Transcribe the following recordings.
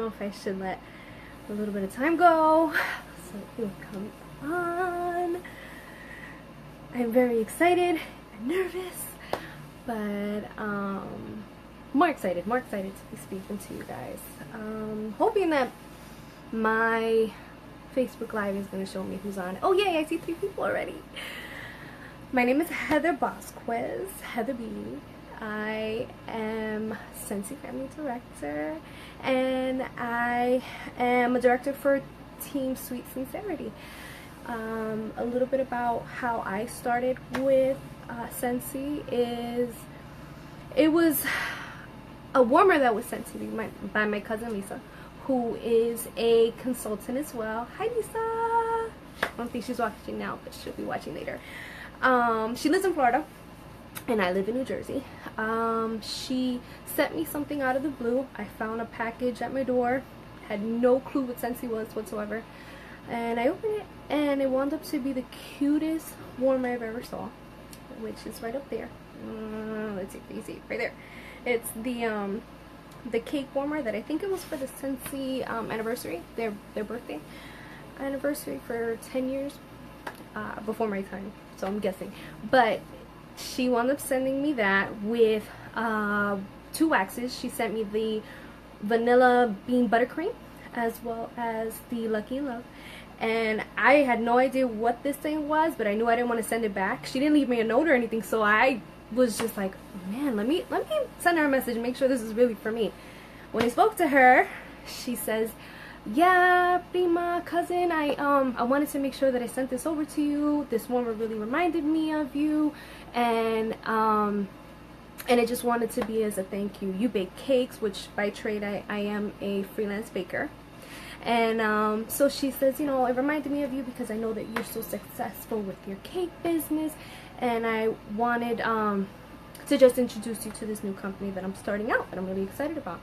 if I should let a little bit of time go so it will come on. I'm very excited and nervous, but more excited to be speaking to you guys. Hoping that my Facebook Live is going to show me who's on. Oh yay, I see 3 people already. My name is Heather Bosques, Heather B. I am Scentsy Director, and I am a director for Team Sweet Scentsarity. A little bit about how I started with Scentsy is, it was a warmer that was sent to me by my cousin Lisa, who is a consultant as well. Hi Lisa! I don't think she's watching now, but she'll be watching later. She lives in Florida and I live in New Jersey. She sent me something out of the blue. I found a package at my door, had no clue what Scentsy was whatsoever, and I opened it and it wound up to be the cutest warmer I've ever saw, which is right up there. Let's see if you see it right there. It's the cake warmer that I think it was for the Scentsy anniversary, their birthday anniversary for 10 years before my time, so I'm guessing. But she wound up sending me that with 2 waxes. She sent me the vanilla bean buttercream as well as the Lucky Love, and I had no idea what this thing was, but I knew I didn't want to send it back. She didn't leave me a note or anything, so I was just like, man, let me send her a message and make sure this is really for me. When I spoke to her, she says, yeah, prima, cousin, I wanted to make sure that I sent this over to you. This warmer really reminded me of you, and I just wanted to be as a thank you. You bake cakes, which by trade I am a freelance baker. And so she says, you know, it reminded me of you because I know that you're so successful with your cake business, and I wanted to just introduce you to this new company that I'm starting out and I'm really excited about.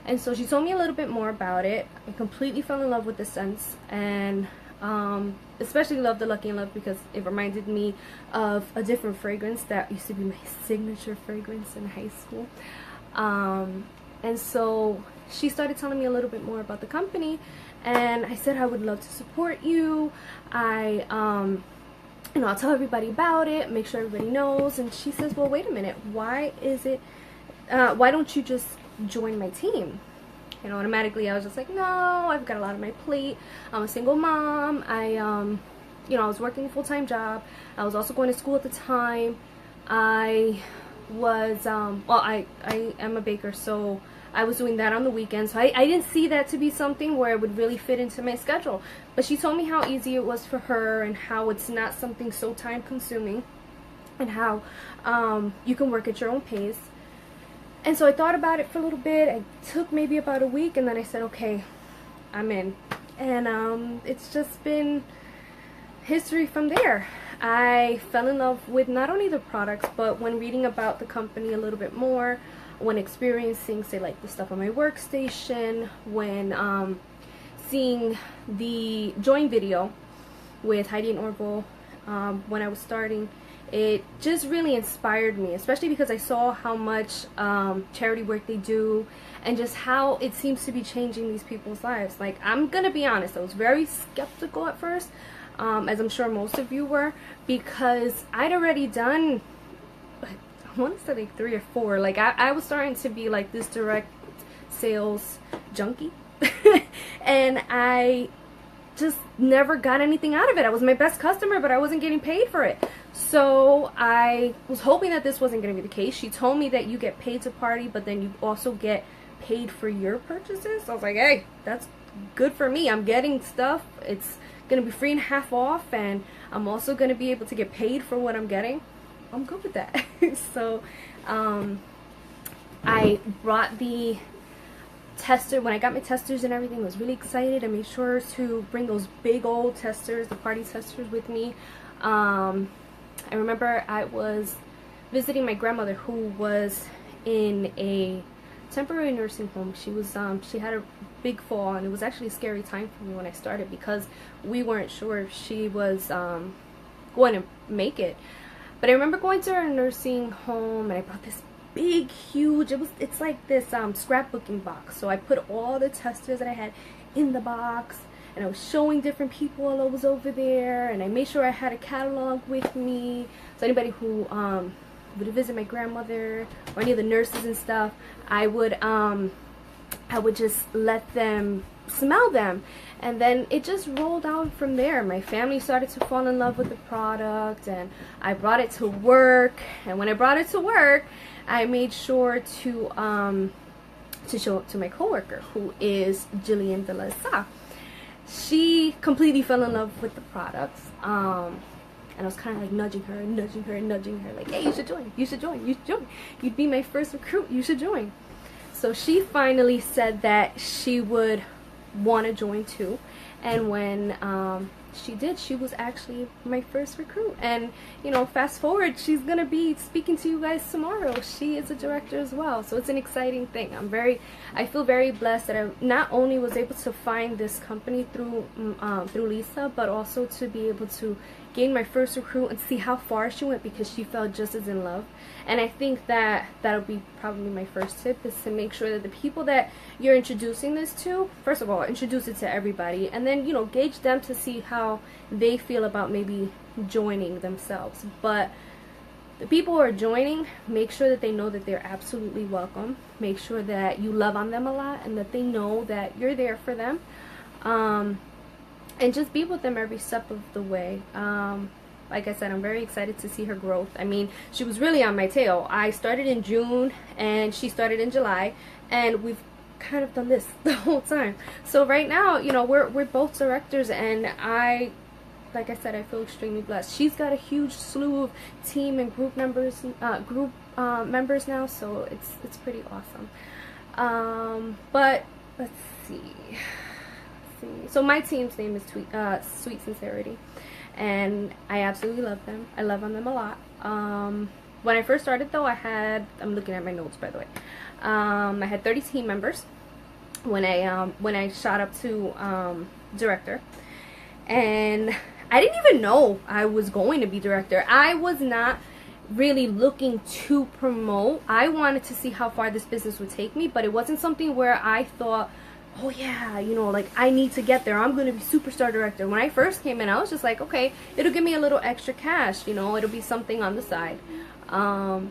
And so she told me a little bit more about it. I completely fell in love with the scents, and especially loved the Lucky Love because it reminded me of a different fragrance that used to be my signature fragrance in high school. And so she started telling me a little bit more about the company, and I said I would love to support you. You know, I'll tell everybody about it, make sure everybody knows. And she says, well, wait a minute, why don't you just join my team? And automatically I was just like, no, I've got a lot on my plate. I'm a single mom. You know, I was working a full-time job. I was also going to school at the time. I was, well, I am a baker, so I was doing that on the weekends. So I didn't see that to be something where it would really fit into my schedule. But she told me how easy it was for her and how it's not something so time-consuming, and how you can work at your own pace. And so I thought about it for a little bit. It took maybe about a week, and then I said, okay, I'm in. And it's just been history from there. I fell in love with not only the products, but when reading about the company a little bit more, when experiencing, say, like the stuff on my workstation, when seeing the join video with Heidi and Orville when I was starting, it just really inspired me, especially because I saw how much charity work they do and just how it seems to be changing these people's lives. Like, I'm gonna be honest, I was very skeptical at first, as I'm sure most of you were, because I'd already done, I want to say like 3 or 4. Like, I was starting to be like this direct sales junkie and I just never got anything out of it. I was my best customer, but I wasn't getting paid for it. So I was hoping that this wasn't going to be the case. She told me that you get paid to party, but then you also get paid for your purchases. So I was like, hey, that's good for me. I'm getting stuff. It's going to be free and half off, and I'm also going to be able to get paid for what I'm getting. I'm good with that. So I brought the tester. When I got my testers and everything, I was really excited. I made sure to bring those big old testers, the party testers, with me. I remember I was visiting my grandmother, who was in a temporary nursing home. She was she had a big fall, and it was actually a scary time for me when I started because we weren't sure if she was going to make it. But I remember going to her nursing home, and I brought this big, huge, it's like this scrapbooking box. So I put all the testers that I had in the box, and I was showing different people while I was over there, and I made sure I had a catalog with me. So anybody who would visit my grandmother or any of the nurses and stuff, I would just let them smell them, and then it just rolled out from there. My family started to fall in love with the product, and I brought it to work. And when I brought it to work, I made sure to show it to my coworker, who is Jillian de la Sa. She completely fell in love with the products, and I was kind of like nudging her, like, hey, you should join, you should join, you should join. You'd be my first recruit, you should join. So she finally said that she would want to join too, and when she did, she was actually my first recruit. And you know, fast forward, she's gonna be speaking to you guys tomorrow. She is a director as well, so it's an exciting thing. I feel very blessed that I not only was able to find this company through Lisa, but also to be able to gain my first recruit and see how far she went, because she fell just as in love. And I think that that'll be probably my first tip, is to make sure that the people that you're introducing this to, first of all, introduce it to everybody, and then, you know, gauge them to see how they feel about maybe joining themselves. But the people who are joining, make sure that they know that they're absolutely welcome. Make sure that you love on them a lot, and that they know that you're there for them. And just be with them every step of the way. Like I said, I'm very excited to see her growth. I mean, she was really on my tail. I started in June and she started in July, and we've kind of done this the whole time. So right now, you know, we're both directors, and like I said, I feel extremely blessed. She's got a huge slew of team and group members now, so it's pretty awesome. But let's see. So my team's name is Sweet Scentsarity, and I absolutely love them. I love on them a lot. When I first started, though, I'm looking at my notes, by the way. I had 30 team members when I shot up to director, and I didn't even know I was going to be director. I was not really looking to promote. I wanted to see how far this business would take me, but it wasn't something where I thought, oh yeah, you know, like, I need to get there, I'm going to be superstar director. When I first came in, I was just like, okay, it'll give me a little extra cash, you know, it'll be something on the side.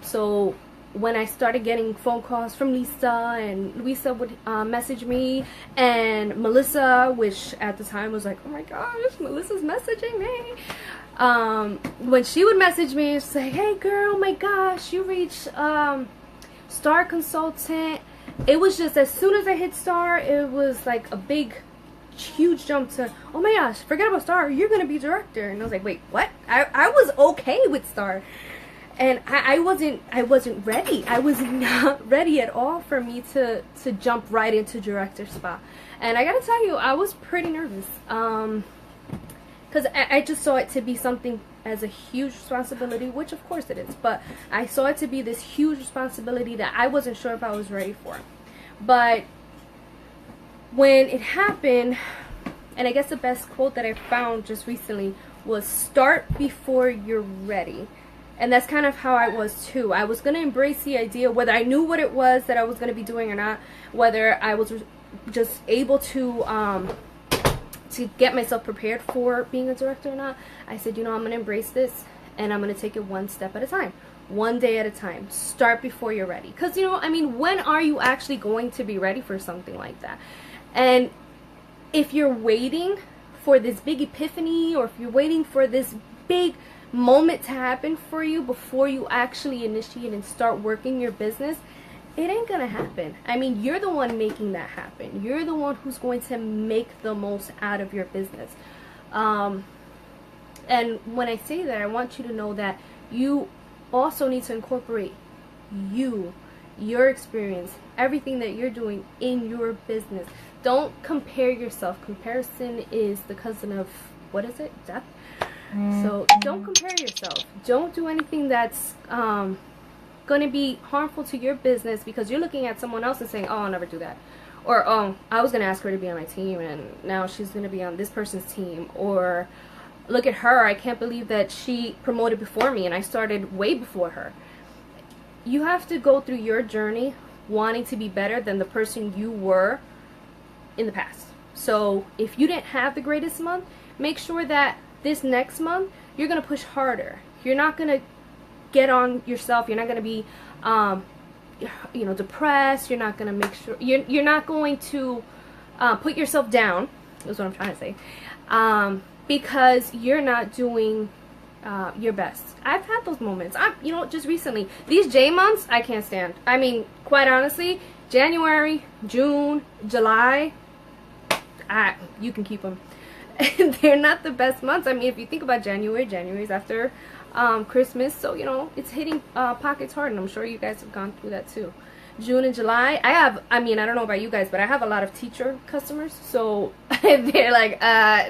So when I started getting phone calls from Lisa, and Luisa would message me, and Melissa, which at the time was like, oh my gosh, Melissa's messaging me. When she would message me and say, hey girl, oh my gosh, you reached star consultant. It was just, as soon as I hit star, it was like a big, huge jump to, oh my gosh, forget about star, you're gonna be director. And I was like, wait, what? I was okay with star, and I wasn't ready. I was not ready at all for me to jump right into director spot. And I gotta tell you, I was pretty nervous, because I just saw it to be something as a huge responsibility, which of course it is, but I saw it to be this huge responsibility that I wasn't sure if I was ready for. But when it happened, and I guess the best quote that I found just recently was, start before you're ready. And that's kind of how I was too. I was going to embrace the idea, whether I knew what it was that I was going to be doing or not, whether I was just able to get myself prepared for being a director or not. I said, you know, I'm going to embrace this, and I'm going to take it one step at a time, one day at a time. Start before you're ready. Because, you know, I mean, when are you actually going to be ready for something like that? And if you're waiting for this big epiphany, or if you're waiting for this big moment to happen for you before you actually initiate and start working your business, it ain't gonna happen. I mean, you're the one making that happen. You're the one who's going to make the most out of your business. And when I say that, I want you to know that you also need to incorporate your experience, everything that you're doing in your business. Don't compare yourself. Comparison is the cousin of, what is it? Death. So don't compare yourself. Don't do anything that's going to be harmful to your business because you're looking at someone else and saying, oh, I'll never do that. Or, oh, I was going to ask her to be on my team and now she's going to be on this person's team. Or, look at her, I can't believe that she promoted before me and I started way before her. you have to go through your journey wanting to be better than the person you were in the past. So if you didn't have the greatest month, make sure that this next month you're going to push harder. You're not going to get on yourself. You're not going to be depressed. You're not going to make sure you're not going to put yourself down, is what I'm trying to say, because you're not doing your best. I've had those moments. Just recently, these J months, I can't stand. I mean, quite honestly, January, June, July, you can keep them. They're not the best months. I mean, if you think about January's after Christmas, so it's hitting pockets hard, and I'm sure you guys have gone through that too. June and July, I don't know about you guys, but I have a lot of teacher customers, so they're like,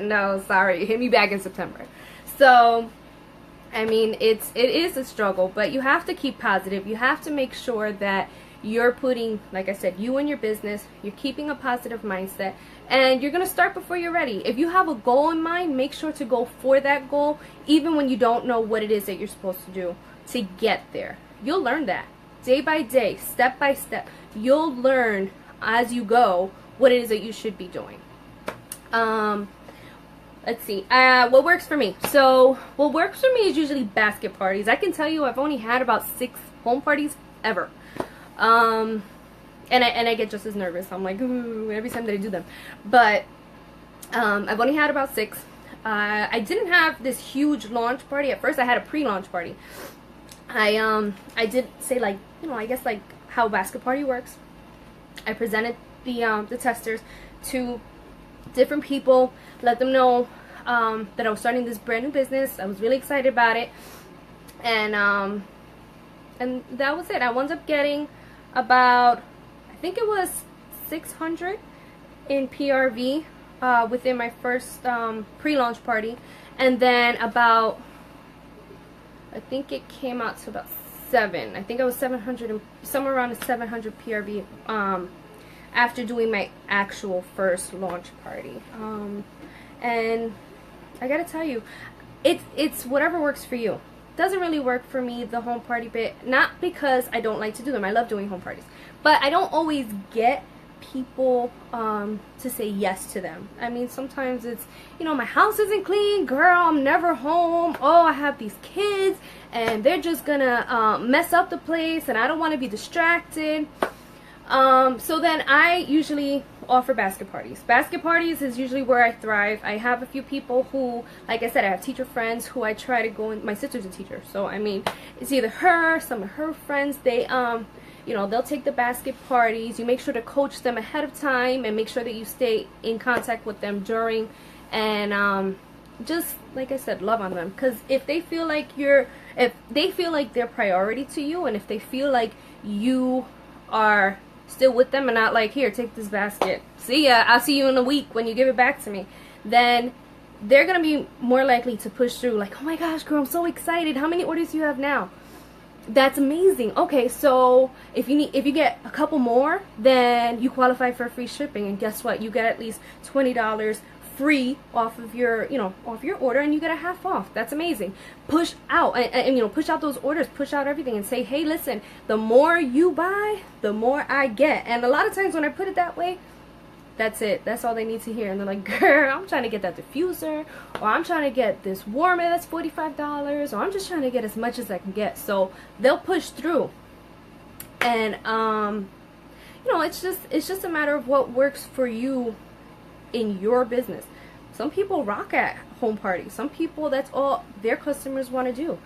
no, sorry, hit me back in September. So I mean, it is a struggle, but you have to keep positive. You have to make sure that you're putting, like I said, you and your business, you're keeping a positive mindset, and you're going to start before you're ready. If you have a goal in mind, make sure to go for that goal, even when you don't know what it is that you're supposed to do to get there. You'll learn that day by day, step by step. You'll learn as you go what it is that you should be doing. Let's see, what works for me? So what works for me is usually basket parties. I can tell you I've only had about 6 home parties ever. And I get just as nervous. I'm like, ooh, every time that I do them. But I've only had about 6. I didn't have this huge launch party. At first I had a pre-launch party. I did say, like, I guess like how basket party works. I presented the testers to different people, let them know that I was starting this brand new business. I was really excited about it, and that was it. I wound up getting about, I think it was 600 in PRV within my first pre-launch party, and then about, I think it came out to about 7. I think I was 700, somewhere around 700 PRV after doing my actual first launch party. And I gotta tell you, it's whatever works for you. Doesn't really work for me, the home party bit, not because I don't like to do them. I love doing home parties, but I don't always get people to say yes to them. I mean, sometimes it's, my house isn't clean, girl, I'm never home, oh, I have these kids and they're just gonna mess up the place and I don't want to be distracted. So then I usually offer basket parties. Basket parties is usually where I thrive. I have a few people who, like I said, I have teacher friends who I try to go in. My sister's a teacher, so I mean, it's either her, some of her friends, they they'll take the basket parties. You make sure to coach them ahead of time and make sure that you stay in contact with them during, and just like I said, love on them, because if they feel like they're priority to you, and if they feel like you are still with them and not like, here, take this basket, see ya, I'll see you in a week when you give it back to me, then they're gonna be more likely to push through, like, oh my gosh, girl, I'm so excited, how many orders do you have now? That's amazing. Okay, so if you get a couple more, then you qualify for free shipping, and guess what, you get at least $20 free off of your off your order, and you get a half off. That's amazing. Push out and push out those orders, push out everything, and say, hey, listen, the more you buy, the more I get. And a lot of times when I put it that way, that's it, that's all they need to hear. And they're like, girl, I'm trying to get that diffuser, or I'm trying to get this warmer that's $45, or I'm just trying to get as much as I can get. So they'll push through, and it's just a matter of what works for you in your business. Some people rock at home parties. Some people, that's all their customers want to do.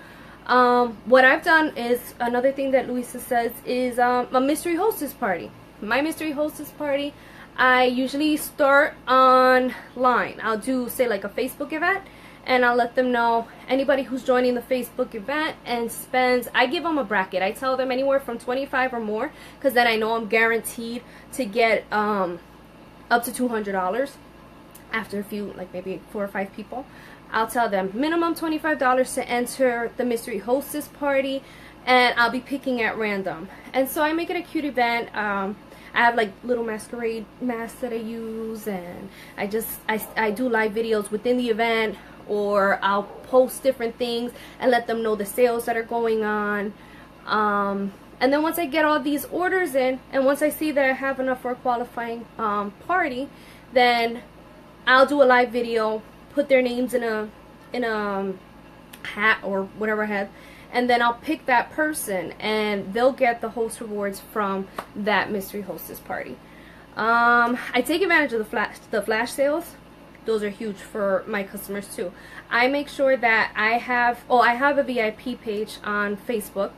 What I've done is, another thing that Luisa says is a mystery hostess party. My mystery hostess party, I usually start online. I'll do, say, like a Facebook event, and I'll let them know, anybody who's joining the Facebook event and spends, I give them a bracket. I tell them anywhere from 25 or more, because then I know I'm guaranteed to get up to $200 after a few, like maybe 4 or 5 people. I'll tell them minimum $25 to enter the mystery hostess party, and I'll be picking at random. And so I make it a cute event. I have like little masquerade masks that I use, and I do live videos within the event, or I'll post different things and let them know the sales that are going on. And then once I get all these orders in, and once I see that I have enough for a qualifying party, then I'll do a live video, put their names in a hat or whatever I have, and then I'll pick that person, and they'll get the host rewards from that mystery hostess party. I take advantage of the flash sales. Those are huge for my customers too. I make sure that I have a VIP page on Facebook.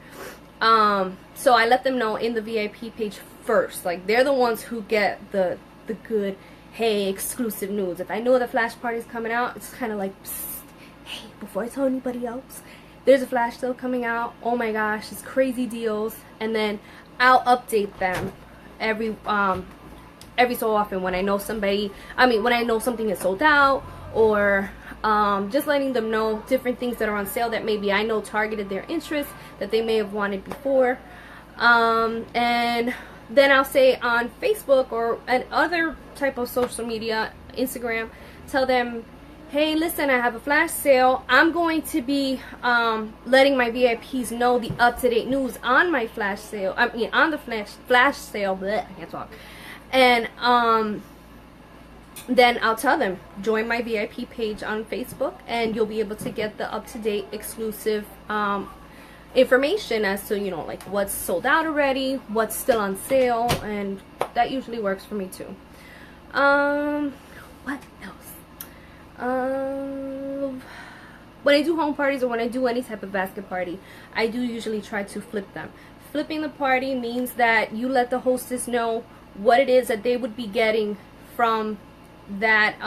So I let them know in the VIP page first. Like, they're the ones who get the good, hey, exclusive news. If I know the flash party's coming out, it's kind of like, psst, hey, before I tell anybody else, there's a flash sale coming out. Oh my gosh, it's crazy deals. And then I'll update them every so often when I know when I know something is sold out, or just letting them know different things that are on sale that maybe I know targeted their interest that they may have wanted before. And then I'll say on Facebook or other type of social media, Instagram, tell them, hey, listen, I have a flash sale. I'm going to be letting my VIPs know the up-to-date news on my flash sale. On the flash sale. Bleh, I can't talk. And then I'll tell them, join my VIP page on Facebook, and you'll be able to get the up-to-date exclusive information as to, like what's sold out already, what's still on sale, and that usually works for me too. What else? When I do home parties or when I do any type of basket party, I do usually try to flip them. Flipping the party means that you let the hostess know what it is that they would be getting from that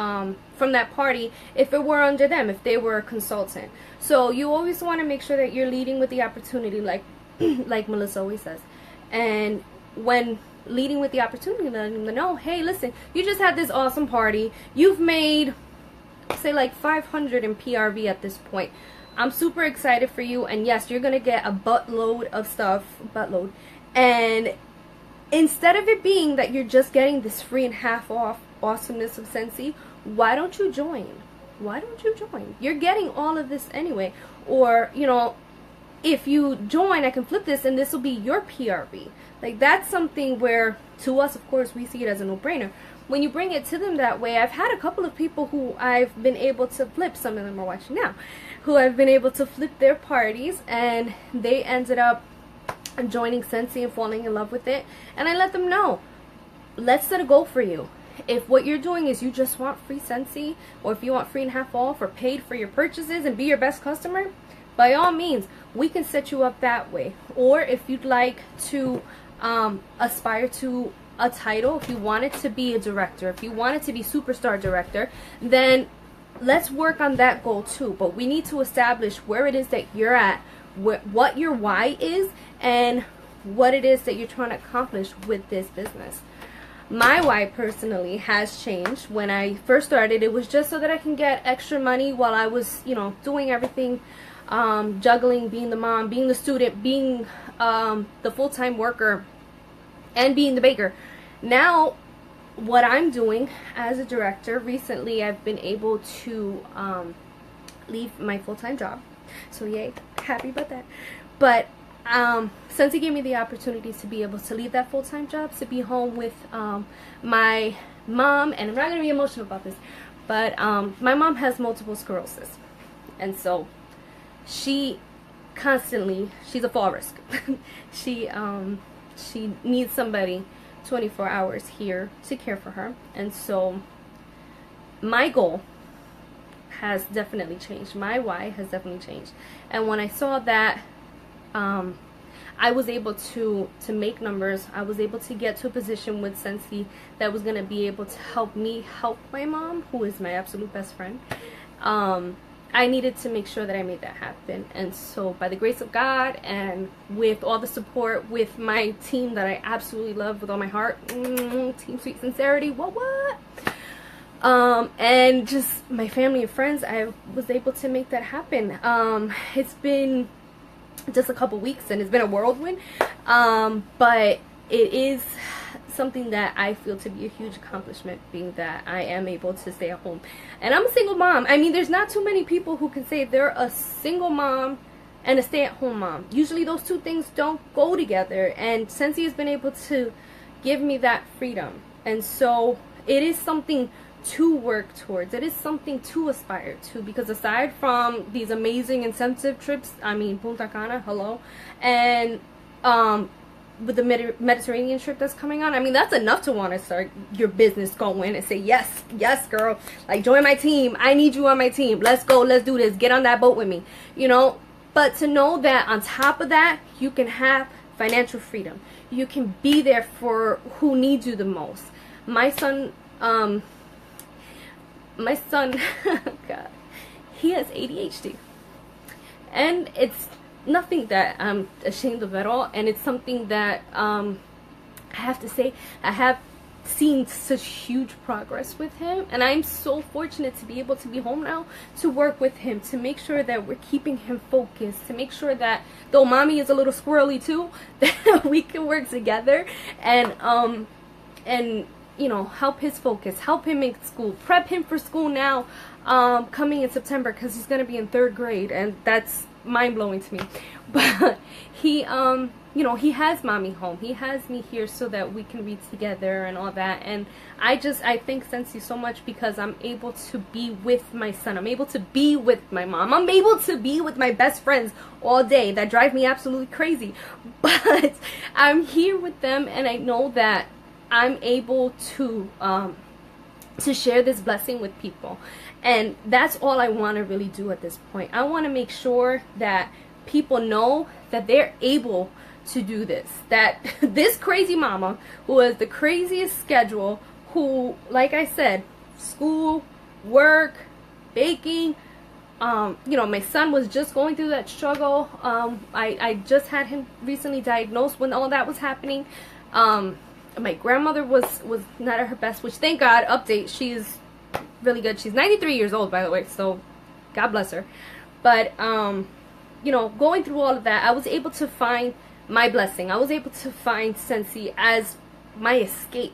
party if it were under them, if they were a consultant. So you always want to make sure that you're leading with the opportunity, like like Melissa always says. And when leading with the opportunity, letting them know, hey, listen, you just had this awesome party. You've made, say, like 500 in PRV at this point. I'm super excited for you, and yes, you're gonna get a buttload of stuff, and instead of it being that you're just getting this free and half off awesomeness of Scentsy, why don't you join? Why don't you join? You're getting all of this anyway. Or, if you join, I can flip this and this will be your PRV. Like, that's something where, to us, of course, we see it as a no-brainer. When you bring it to them that way, I've had a couple of people who I've been able to flip, some of them are watching now, who I've been able to flip their parties, and they ended up joining Scentsy and falling in love with it. And I let them know, let's set a goal for you. If what you're doing is you just want free Scentsy, or if you want free and half off or paid for your purchases and be your best customer, by all means, we can set you up that way. Or if you'd like to aspire to a title, if you wanted to be a director, if you wanted to be superstar director, then let's work on that goal too. But we need to establish where it is that you're at, what your why is, and what it is that you're trying to accomplish with this business. My why personally has changed. When I first started, it was just so that I can get extra money while I was, doing everything, juggling, being the mom, being the student, being the full-time worker, and being the baker. Now, what I'm doing as a director, recently I've been able to leave my full-time job. So yay, happy about that. But Scentsy gave me the opportunity to be able to leave that full-time job, to be home with my mom, and I'm not going to be emotional about this, but my mom has multiple sclerosis, and so she's a fall risk. she needs somebody 24 hours here to care for her, and so my goal has definitely changed. My why has definitely changed. And when I saw that I was able to make numbers, I was able to get to a position with Scentsy that was going to be able to help me help my mom, who is my absolute best friend, I needed to make sure that I made that happen. And so by the grace of God, and with all the support with my team that I absolutely love with all my heart, Team Sweet Scentsarity, what? And just my family and friends, I was able to make that happen. It's been just a couple weeks and it's been a whirlwind, but it is something that I feel to be a huge accomplishment, being that I am able to stay at home. And I'm a single mom. I mean, there's not too many people who can say they're a single mom and a stay-at-home mom. Usually those two things don't go together, and Scentsy has been able to give me that freedom. And so it is something to work towards. It is something to aspire to, because aside from these amazing incentive trips, I mean Punta Cana, hello, and with the Mediterranean trip that's coming on, I mean, that's enough to want to start your business going and say, yes, yes, girl, like, join my team. I need you on my team. Let's go. Let's do this. Get on that boat with me, you know. But to know that on top of that, you can have financial freedom. You can be there for who needs you the most. My son, God, he has ADHD. And it's nothing that I'm ashamed of at all, and it's something that I have to say, I have seen such huge progress with him, and I'm so fortunate to be able to be home now to work with him, to make sure that we're keeping him focused, to make sure that though mommy is a little squirrely too, that we can work together and you know, help his focus, help him in school, prep him for school now, coming in September, because he's gonna be in 3rd grade, and that's mind-blowing to me. But he you know, he has mommy home, he has me here so that we can read together and all that. And I thank Scentsy so much, because I'm able to be with my son, I'm able to be with my mom, I'm able to be with my best friends all day that drive me absolutely crazy, but I'm here with them, and I know that I'm able to share this blessing with people. And that's all I want to really do at this point. I want to make sure that people know that they're able to do this. That this crazy mama, who has the craziest schedule, who, like I said, school, work, baking, you know, my son was just going through that struggle. I just had him recently diagnosed when all that was happening. My grandmother was not at her best, which, thank God, update, she's really good. She's 93 years old, by the way, so God bless her. But you know, going through all of that, I was able to find my blessing. I was able to find Scentsy as my escape.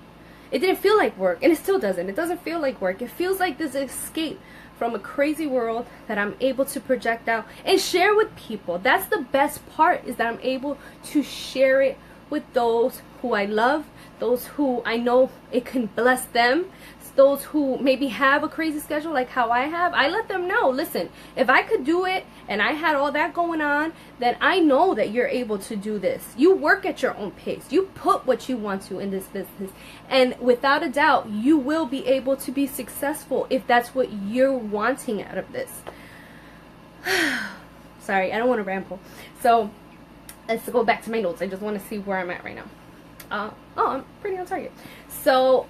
It didn't feel like work, and it still doesn't. It doesn't feel like work. It feels like this escape from a crazy world that I'm able to project out and share with people. That's the best part, is that I'm able to share it with those who I love, those who I know it can bless them, those who maybe have a crazy schedule like how I have. I let them know, listen, if I could do it and I had all that going on, then I know that you're able to do this. You work at your own pace. You put what you want to in this business, and without a doubt, you will be able to be successful if that's what you're wanting out of this. Sorry, I don't want to ramble. So let's go back to my notes. I just want to see where I'm at right now. Oh, I'm pretty on target. So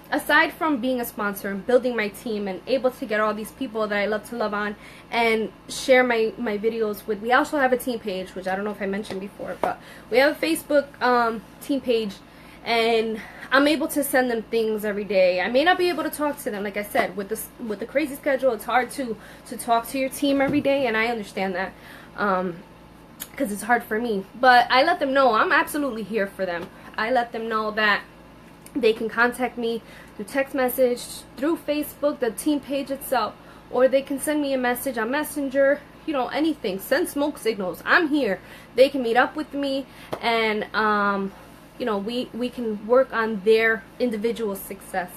aside from being a sponsor and building my team and able to get all these people that I love to love on and share my videos with, we also have a team page, which I don't know if I mentioned before, but we have a Facebook team page, and I'm able to send them things every day. I may not be able to talk to them, like I said, with the crazy schedule. It's hard to talk to your team every day, and I understand that, because it's hard for me. But I let them know I'm absolutely here for them. I let them know that they can contact me through text message, through Facebook, the team page itself, or they can send me a message on Messenger, you know, anything. Send smoke signals. I'm here. They can meet up with me, and you know, we can work on their individual success.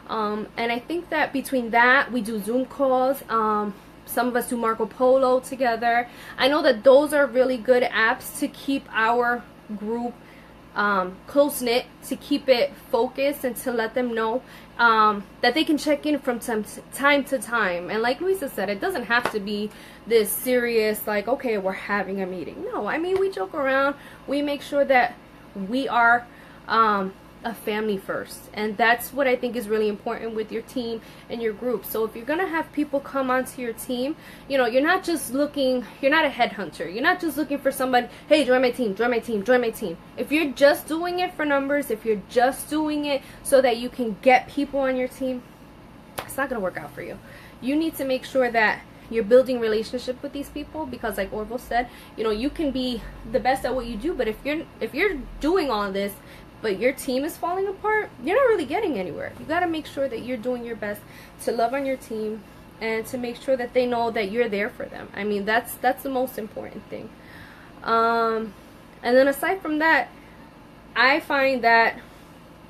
And I think that between that, we do Zoom calls. Some of us do Marco Polo together. I know that those are really good apps to keep our group close-knit, to keep it focused, and to let them know that they can check in from time to time. And like Luisa said, it doesn't have to be this serious, like, okay, we're having a meeting. No, I mean, we joke around. We make sure that we are a family first, and that's what I think is really important with your team and your group. So if you're gonna have people come onto your team, you know, you're not just looking, you're not a headhunter, you're not just looking for somebody, hey, join my team, join my team, join my team. If you're just doing it for numbers, if you're just doing it so that you can get people on your team, it's not gonna work out for you. You need to make sure that you're building relationship with these people, because like Orville said, you know, you can be the best at what you do, but if you're doing all this but your team is falling apart, you're not really getting anywhere. You got to make sure that you're doing your best to love on your team, and to make sure that they know that you're there for them. I mean, that's the most important thing. And then aside from that, I find that,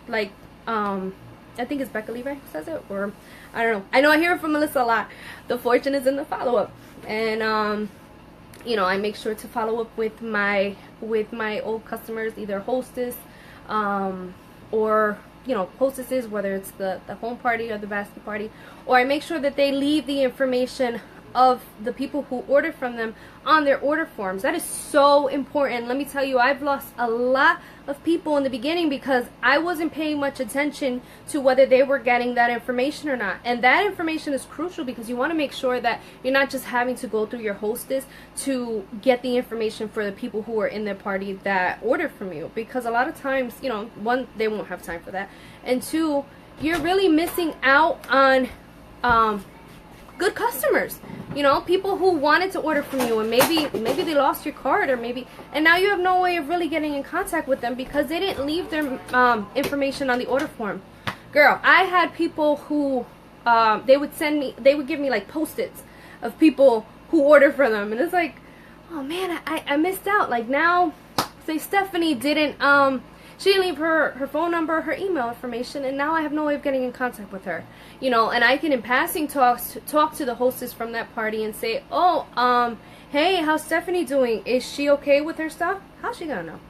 like, I think it's Becca Levi who says it, or I don't know. I know I hear it from Melissa a lot. The fortune is in the follow-up. And you know, I make sure to follow up with my old customers, either hostess, or, you know, hostesses, whether it's the home party or the basket party, or I make sure that they leave the information of the people who order from them on their order forms. That is so important. Let me tell you, I've lost a lot of people in the beginning because I wasn't paying much attention to whether they were getting that information or not. And that information is crucial because you want to make sure that you're not just having to go through your hostess to get the information for the people who are in their party that order from you, because a lot of times, you know, one, they won't have time for that, and two, you're really missing out on good customers, you know, people who wanted to order from you, and maybe they lost your card, or maybe, and now you have no way of really getting in contact with them because they didn't leave their information on the order form. Girl, I had people who they would give me like post-its of people who order for them, and it's like, oh man, I missed out. Like, now, say Stephanie didn't she didn't leave her phone number, her email information, and now I have no way of getting in contact with her. You know, and I can in passing talk to the hostess from that party and say, oh, hey, how's Stephanie doing? Is she okay with her stuff? How's she gonna know?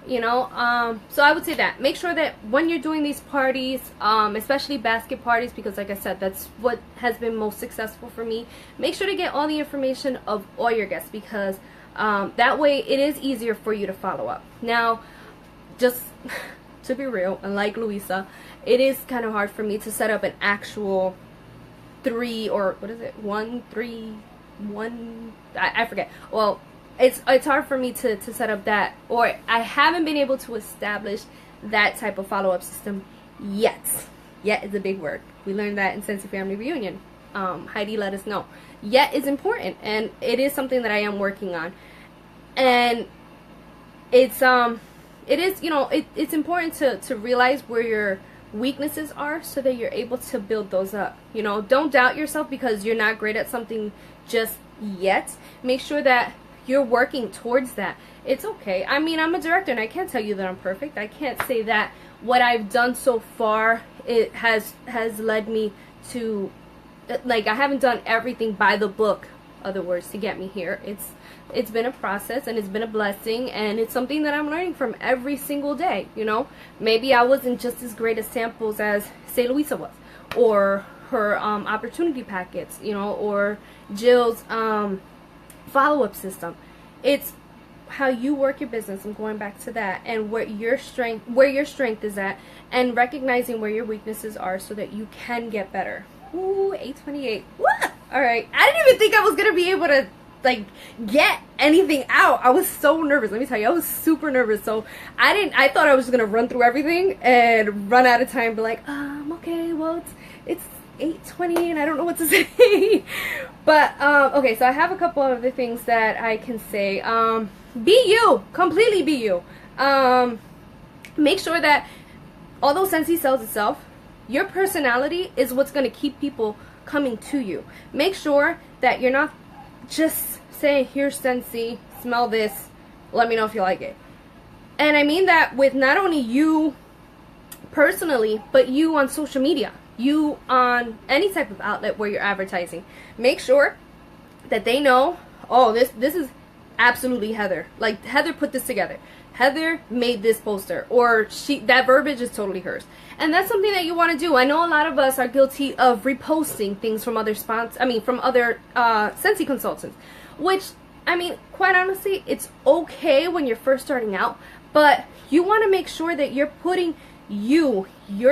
You know, so I would say that. Make sure that when you're doing these parties, especially basket parties, because like I said, that's what has been most successful for me, make sure to get all the information of all your guests, because that way it is easier for you to follow up. Now, just to be real, and like Louisa, it is kind of hard for me to set up an actual 3 or what is it, 1, 3, 1, I forget. Well, it's hard for me to set up that, or I haven't been able to establish that type of follow-up system yet. Yet is a big word. We learned that in Scentsy Family Reunion. Heidi let us know. Yet is important, and it is something that I am working on. And it's it is, you know, it's important to realize where your weaknesses are so that you're able to build those up. You know, don't doubt yourself because you're not great at something just yet. Make sure that you're working towards that. It's okay. I mean, I'm a director and I can't tell you that I'm perfect. I can't say that what I've done so far, it has led me to, like, I haven't done everything by the book, other words, to get me here. It's been a process, and it's been a blessing, and it's something that I'm learning from every single day, you know. Maybe I wasn't just as great at samples as, say, Louisa was, or her opportunity packets, you know, or Jill's follow-up system. It's how you work your business. I'm going back to that, and where your strength is at, and recognizing where your weaknesses are so that you can get better. Ooh, 828. What? All right. I didn't even think I was gonna be able to, like, get anything out. I was so nervous. Let me tell you, I was super nervous. So I thought I was just gonna run through everything and run out of time and be like, okay, well, it's 8:20 and I don't know what to say. But okay, so I have a couple of other things that I can say. Be you, completely be you. Make sure that although Scentsy sells itself, your personality is what's going to keep people coming to you. Make sure that you're not just saying, here's Scentsy, smell this, let me know if you like it. And I mean that with not only you personally, but you on social media, you on any type of outlet where you're advertising. Make sure that they know, oh, this is absolutely Heather. Like, Heather put this together. Heather made this poster, or that verbiage is totally hers. And that's something that you want to do. I know a lot of us are guilty of reposting things from other from other Scentsy consultants, which, I mean, quite honestly, it's okay when you're first starting out, but you want to make sure that you're putting your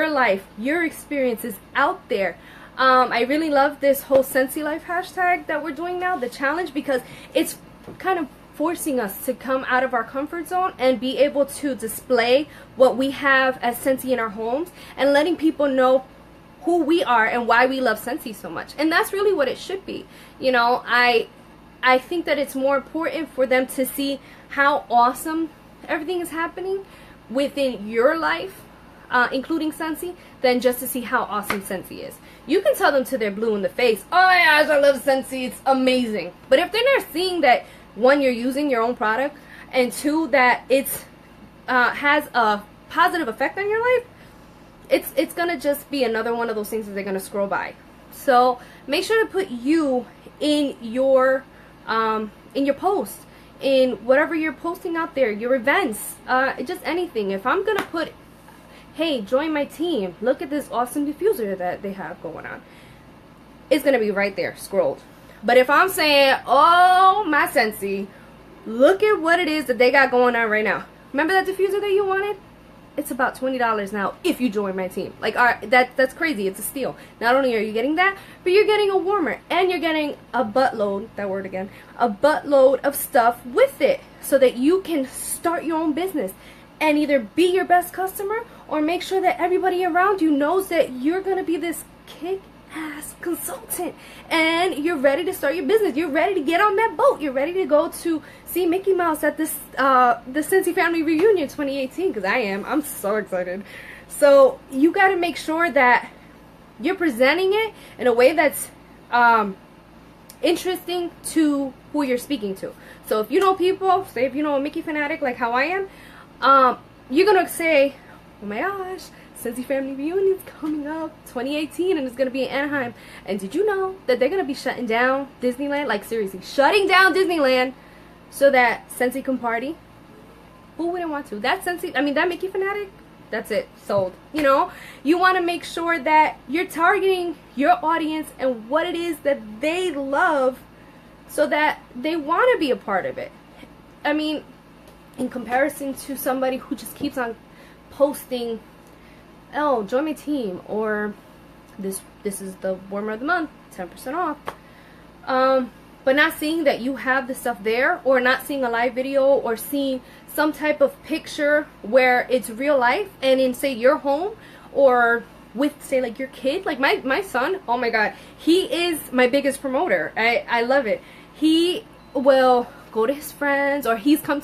life, your experiences out there. I really love this whole Scentsy Life hashtag that we're doing now, the challenge, because it's kind of forcing us to come out of our comfort zone and be able to display what we have as Scentsy in our homes, and letting people know who we are and why we love Scentsy so much. And that's really what it should be. You know, I think that it's more important for them to see how awesome everything is happening within your life, including Scentsy, than just to see how awesome Scentsy is. You can tell them till they're blue in the face, oh my gosh, I love Scentsy, it's amazing. But if they're not seeing that, one, you're using your own product, and two, that it's has a positive effect on your life, it's gonna just be another one of those things that they're gonna scroll by. So make sure to put you in your post, in whatever you're posting out there, your events, just anything. If I'm gonna put, hey, join my team, look at this awesome diffuser that they have going on, it's gonna be right there scrolled. But if I'm saying, oh my Scentsy, look at what it is that they got going on right now, remember that diffuser that you wanted? It's about $20 now if you join my team. Like, that's crazy. It's a steal. Not only are you getting that, but you're getting a warmer, and you're getting a buttload, that word again, a buttload of stuff with it, so that you can start your own business and either be your best customer or make sure that everybody around you knows that you're going to be this kick-ass consultant and you're ready to start your business. You're ready to get on that boat. You're ready to go to see Mickey Mouse at this the Scentsy Family Reunion 2018, because I am. I'm so excited. So you got to make sure that you're presenting it in a way that's interesting to who you're speaking to. So if you know people, say if you know a Mickey fanatic like how I am, you're gonna say, oh my gosh, Scentsy Family Reunion is coming up 2018 and it's gonna be in Anaheim. And did you know that they're gonna be shutting down Disneyland? Like, seriously, shutting down Disneyland so that Scentsy can party? Who wouldn't want to? That Scentsy, I mean, that Mickey fanatic, that's it, sold. You know, you want to make sure that you're targeting your audience and what it is that they love, so that they want to be a part of it. I mean, in comparison to somebody who just keeps on posting, oh, join my team, or this is the warmer of the month, 10% off, but not seeing that you have the stuff there, or not seeing a live video, or seeing some type of picture where it's real life, and in, say, your home, or with, say, like your kid. Like my son, oh my god, he is my biggest promoter. I love it. He will go to his friends, or he's come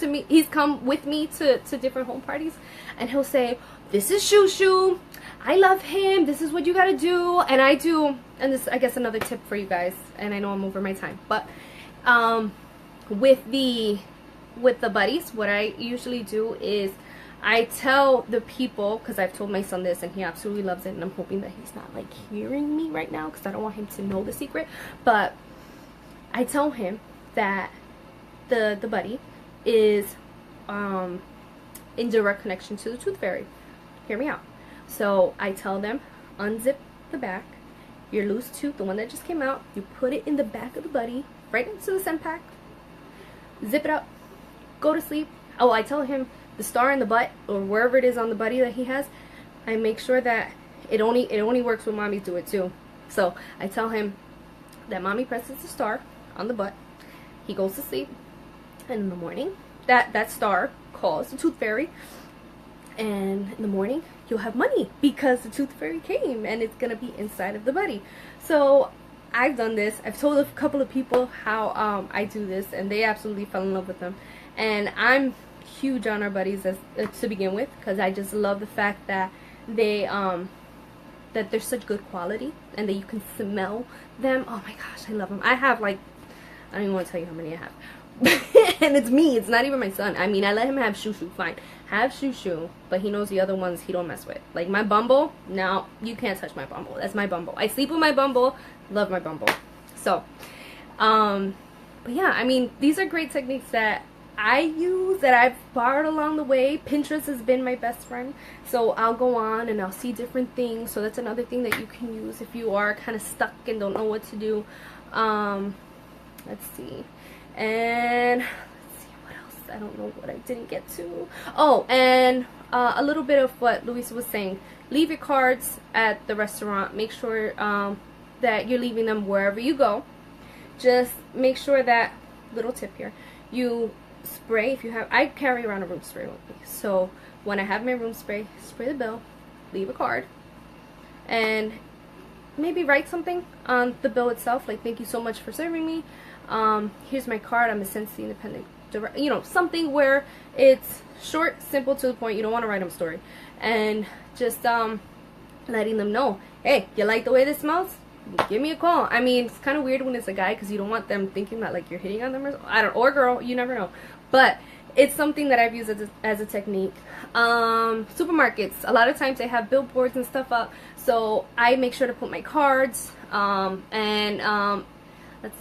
with me to different home parties, and he'll say, this is Shoo Shoo, I love him, this is what you gotta do. And I do, and this, I guess, another tip for you guys, and I know I'm over my time, but with the buddies, what I usually do is I tell the people, because I've told my son this and he absolutely loves it, and I'm hoping that he's not like hearing me right now because I don't want him to know the secret, but I tell him that the buddy is in direct connection to the tooth fairy. Hear me out. So I tell them, unzip the back, your loose tooth, the one that just came out, you put it in the back of the buddy, right into the scent pack, zip it up, go to sleep. Oh, I tell him the star in the butt, or wherever it is on the buddy that he has, I make sure that it only works when mommies do it too. So I tell him that mommy presses the star on the butt, he goes to sleep, and in the morning that star calls the tooth fairy, and in the morning you'll have money because the tooth fairy came and it's gonna be inside of the buddy. So I've done this. I've told a couple of people how I do this, and they absolutely fell in love with them. And I'm huge on our buddies to begin with, because I just love the fact that they that they're such good quality and that you can smell them. Oh my gosh, I love them. I have, like, I don't even want to tell you how many I have. And it's me, it's not even my son. I mean, I let him have Shoo Shoo, fine. Have Shoo Shoo, but he knows the other ones he don't mess with. Like my Bumble, no, you can't touch my Bumble. That's my Bumble. I sleep with my Bumble, love my Bumble. So, but yeah, I mean, these are great techniques that I use, that I've borrowed along the way. Pinterest has been my best friend, so I'll go on and I'll see different things. So that's another thing that you can use if you are kind of stuck and don't know what to do. Let's see. And let's see what else. I don't know what I didn't get to. Oh, and a little bit of what Louisa was saying. Leave your cards at the restaurant. Make sure that you're leaving them wherever you go. Just make sure that, little tip here, you spray, if you have, I carry around a room spray with me. So when I have my room spray, spray the bill, leave a card, and maybe write something on the bill itself, like, thank you so much for serving me. Here's my card. I'm a Scentsy independent director. You know, something where it's short, simple, to the point. You don't want to write them a story. And just letting them know, hey, you like the way this smells? Give me a call. I mean, it's kind of weird when it's a guy because you don't want them thinking that like you're hitting on them or girl, you never know. But it's something that I've used as a technique. Supermarkets, a lot of times they have billboards and stuff up, so I make sure to put my cards, let's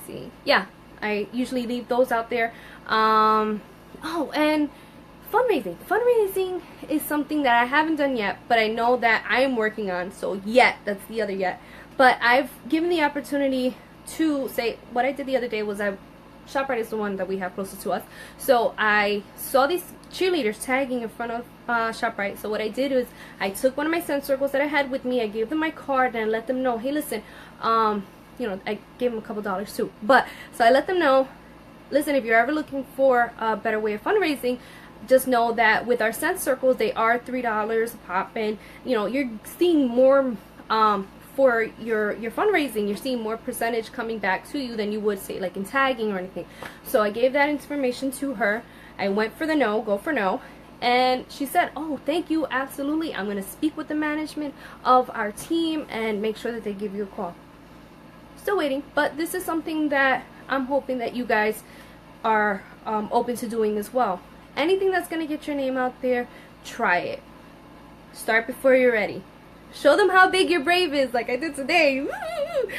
see, yeah, I usually leave those out there. Oh, and fundraising is something that I haven't done yet, but I know that I am working on. So that's the other yet. But I've given the opportunity to say, what I did the other day was ShopRite is the one that we have closest to us. So I saw these cheerleaders tagging in front of ShopRite. So what I did was I took one of my scent circles that I had with me. I gave them my card and I let them know, hey, listen, you know, I gave them a couple dollars too. But so I let them know, listen, if you're ever looking for a better way of fundraising, just know that with our scent circles, they are $3 a pop, and you know, you're seeing more for your fundraising, you're seeing more percentage coming back to you than you would say like in tagging or anything. So I gave that information to her. I went for the go for no, and she said, oh, thank you, absolutely, I'm going to speak with the management of our team and make sure that they give you a call. Still waiting, but this is something that I'm hoping that you guys are open to doing as well. Anything that's going to get your name out there, try it. Start before you're ready. Show them how big your brave is, like I did today. Woo!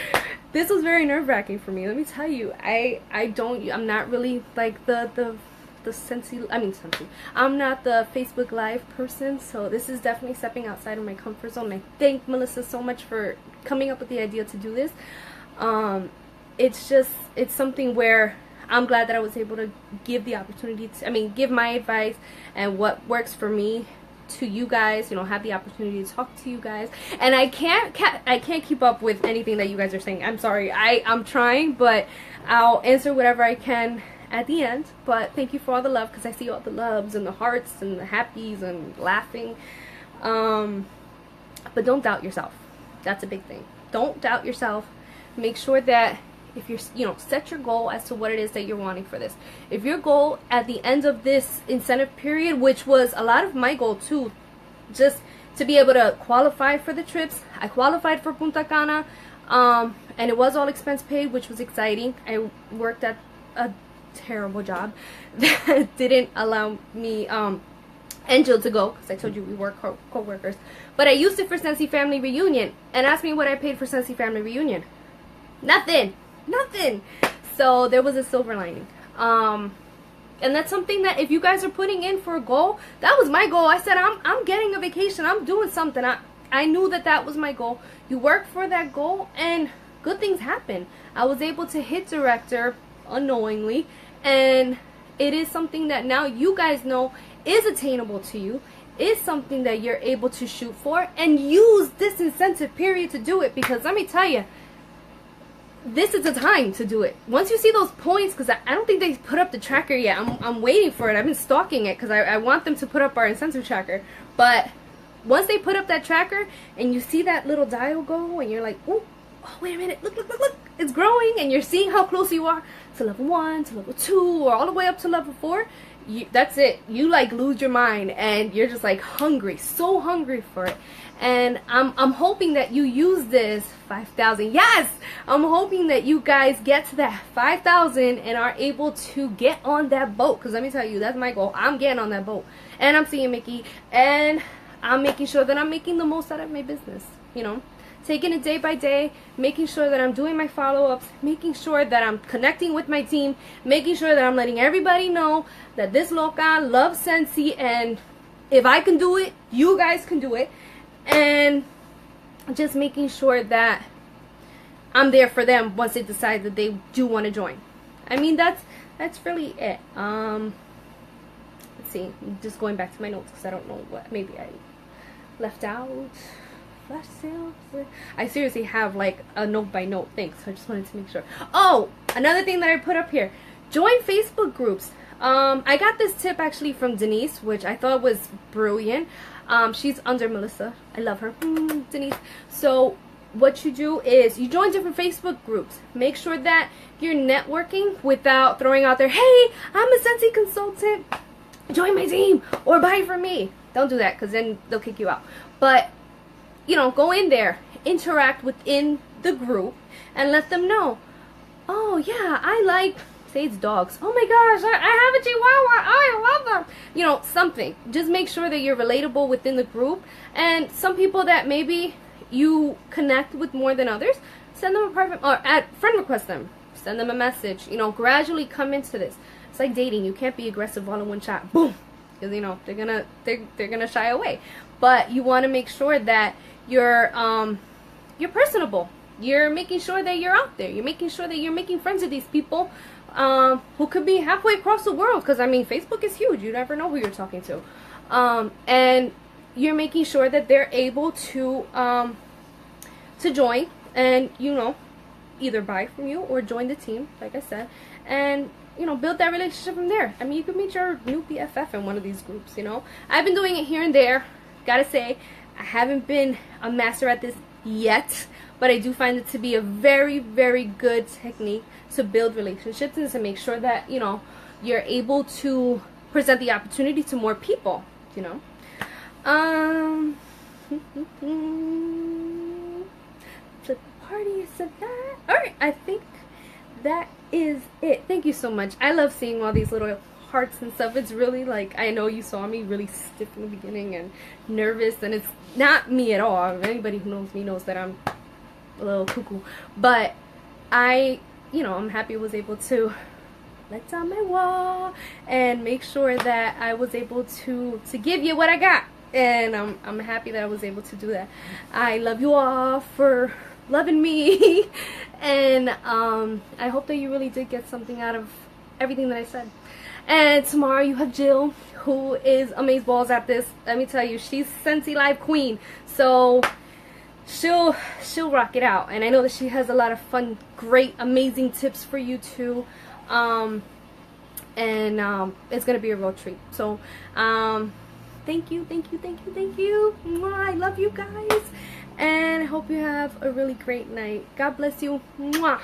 This was very nerve-wracking for me. Let me tell you, I'm not really like the Scentsy. I'm not the Facebook Live person, so this is definitely stepping outside of my comfort zone. I thank Melissa so much for coming up with the idea to do this. It's something where I'm glad that I was able to give the opportunity to, give my advice and what works for me to you guys, you know, have the opportunity to talk to you guys. And I can't keep up with anything that you guys are saying. I'm sorry. I'm trying, but I'll answer whatever I can at the end. But thank you for all the love, because I see all the loves and the hearts and the happies and laughing. But don't doubt yourself. That's a big thing. Don't doubt yourself. Make sure that if you're, set your goal as to what it is that you're wanting for this. If your goal at the end of this incentive period, which was a lot of my goal too, just to be able to qualify for the trips. I qualified for Punta Cana, and it was all expense paid, which was exciting. I worked at a terrible job that didn't allow me, Angel, to go, because I told you we were co-workers. But I used it for Scentsy Family Reunion, and ask me what I paid for Scentsy Family Reunion. Nothing. So there was a silver lining. And that's something that if you guys are putting in for a goal, that was my goal. I said, I'm getting a vacation. I'm doing something. I knew that was my goal. You work for that goal and good things happen. I was able to hit director unknowingly, and it is something that now you guys know is attainable to you, is something that you're able to shoot for, and use this incentive period to do it, because let me tell you, this is the time to do it. Once you see those points, because I don't think they put up the tracker yet. I'm waiting for it. I've been stalking it because I want them to put up our incentive tracker. But once they put up that tracker and you see that little dial go and you're like, oh, wait a minute, look, it's growing, and you're seeing how close you are to level 1, to level 2, or all the way up to level 4, that's it. You like lose your mind and you're just like hungry, so hungry for it. And I'm hoping that you use this 5,000. Yes, I'm hoping that you guys get to that 5,000 and are able to get on that boat. Because let me tell you, that's my goal. I'm getting on that boat, and I'm seeing Mickey, and I'm making sure that I'm making the most out of my business. Taking it day by day, making sure that I'm doing my follow-ups, making sure that I'm connecting with my team, making sure that I'm letting everybody know that this loca loves Scentsy, and if I can do it, you guys can do it. And just making sure that I'm there for them once they decide that they do want to join. That's really it. Let's see, just going back to my notes because I don't know what maybe I left out. Flash sales. I seriously have like a note by note thing, so I just wanted to make sure. Oh, another thing that I put up here: join Facebook groups. I got this tip actually from Denise, which I thought was brilliant. She's under Melissa. I love her. Denise. So what you do is you join different Facebook groups. Make sure that you're networking without throwing out there, hey, I'm a Scentsy consultant, join my team or buy from me. Don't do that, because then they'll kick you out. But, you know, go in there, interact within the group, and let them know, oh yeah, I like, say it's dogs, oh my gosh, I have a Chihuahua, oh, I love them, you know, something. Just make sure that you're relatable within the group. And some people that maybe you connect with more than others, send them a private, or friend request them, send them a message, you know, gradually come into this. It's like dating. You can't be aggressive all in one shot, boom, because, you know, they're gonna shy away. But you want to make sure that you're personable. You're making sure that you're out there. You're making sure that you're making friends with these people who could be halfway across the world. Because, I mean, Facebook is huge. You never know who you're talking to. And you're making sure that they're able to join and, you know, either buy from you or join the team, like I said. And, you know, build that relationship from there. I mean, you could meet your new BFF in one of these groups, you know. I've been doing it here and there. Gotta say, I haven't been a master at this yet, but I do find it to be a very, very good technique to build relationships and to make sure that, you know, you're able to present the opportunity to more people, you know. The party is of that. Alright, I think that is it. Thank you so much. I love seeing all these little hearts and stuff. It's really like, I know you saw me really stiff in the beginning and nervous, and it's not me at all. Anybody who knows me knows that I'm a little cuckoo, but you know, I'm happy I was able to let down my wall and make sure that I was able to give you what I got, and I'm happy that I was able to do that. I love you all for loving me and I hope that you really did get something out of everything that I said. And tomorrow you have Jill, who is amazeballs at this. Let me tell you, she's Scentsy Live Queen. So she'll rock it out. And I know that she has a lot of fun, great, amazing tips for you too. It's gonna be a real treat. So thank you. Mwah, I love you guys. And I hope you have a really great night. God bless you. Mwah.